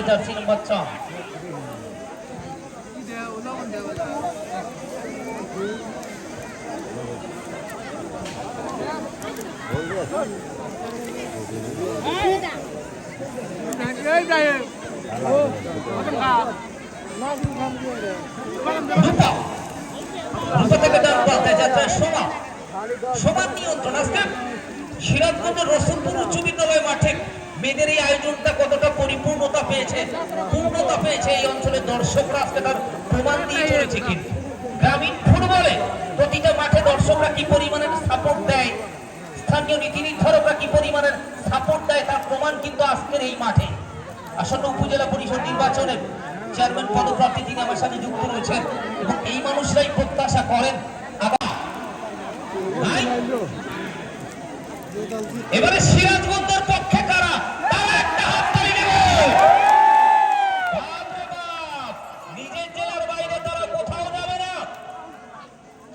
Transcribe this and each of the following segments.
Jersey নম্বর 6 সমান নিয়ন্ত্রণ। আজকে সিরাজগঞ্জের রসুলপুর উচ্চ বিদ্যালয় মাঠে মেয়েদের এই আয়োজনটা কতটা পূর্ণতা পেয়েছে এই অঞ্চলের দর্শকরা আজকে তার প্রমাণ দিয়ে চলেছে। কিন্তু গ্রামীণ ফুটবলে প্রতিটা মাঠে দর্শকরা কি পরিমাণের সাপোর্ট দেয়, স্থানীয় নীতি নির্ধারকরা কি পরিমাণের সাপোর্ট দেয় তার প্রমাণ কিন্তু আজকের এই মাঠে। আসন্ন উপজেলা পরিষদ নির্বাচনে চেয়ারম্যান পদপ্রার্থী তিনি আমার সাথে যুক্ত রয়েছেন এবং এই মানুষরাই প্রত্যাশা করেন এবারে সিরাজগঞ্জের পক্ষে কারা, তারা একটা হাততালি দেবে। নিজের জেলার বাইরে তারা কোথাও যাবে না,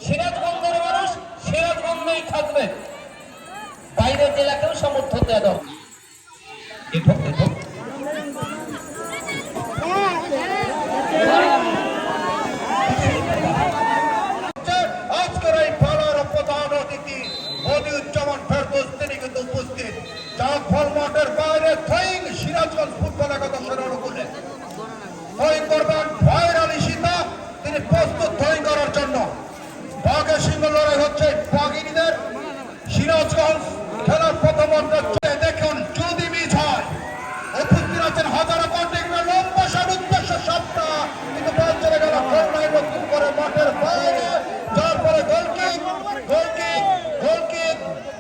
সিরাজগঞ্জের মানুষ সিরাজগঞ্জেই থাকবে, বাইরের জেলাকেও সমর্থন দেওয়া দরকার। আজকের এই পালার প্রধান অতিথি মনিরুজ্জামান ফেরদৌস তিনি কিন্তু উপস্থিত। চাঁদফল মাঠের বাইরে থ্রোয়িং সিরাজগঞ্জ ফুটবল একাদশের অনুকূলে থ্রোয়িং করবেন ভয়ের আলী সীতা, তিনি প্রস্তুত থ্রোয়িং করার জন্য। বাঘের সিংহ লড়াই হচ্ছে বাঘিনীদের। সিরাজগঞ্জ খেলার প্রথম দেখুন যদি মিস হয় উপস্থিত আছেন হাজারো কন্টিনিউ লম্বা সার উদ্দেশ্য সবটা কিন্তু বল চলে গেল কর্নার নতুন করে মাঠের বাইরে, যার পরে গোলকিক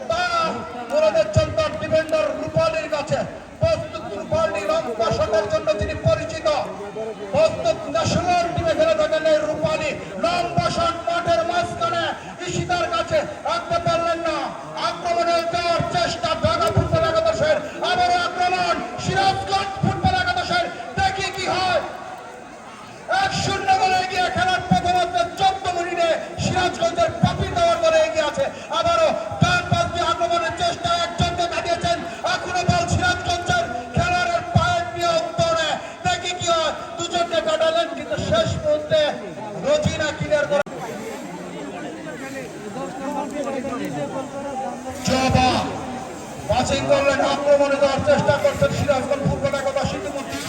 তা করে দিচ্ছেন তার ডিফেন্ডার রূপালীর কাছে। প্রস্তুত রূপালী লম্বা শটের জন্য তিনি পরিচিত, প্রস্তুত ন্যাশনাল টিমে খেলে থাকেন এই রূপালী। লম্বা শট মাঠের মাঝখানে ঈশিতার কাছে রাখতে পারলেন না, আক্রমণের যাওয়ার চেষ্টা ঢাকা ফুটবল একাদশের। আবারও আক্রমণ সিরাজগঞ্জ ফুটবল একাদশের, দেখি কি হয়। 1-0 গোলে এগিয়ে খেলার প্রথমার্ধে 14 মিনিটে সিরাজগঞ্জের পাপি দেওয়ার গোলে এগিয়ে আছে। আবারও ডান পাশ দিয়ে আক্রমণের চেষ্টা একজনকে কাটিয়েছেন, এখনো বল সিরাজগঞ্জের খেলোয়াড়ের পায়ের নিয়ন্ত্রণে, দেখি কি হয়। দুজনকে কাটালেন কিন্তু শেষ মুহূর্তে রোজিনা ক্লিয়ার করে পাসিং করলেন, আক্রমণে দেওয়ার চেষ্টা করছেন সিরাজগঞ্জ ফুটবল একাদশ। ইতিমধ্যে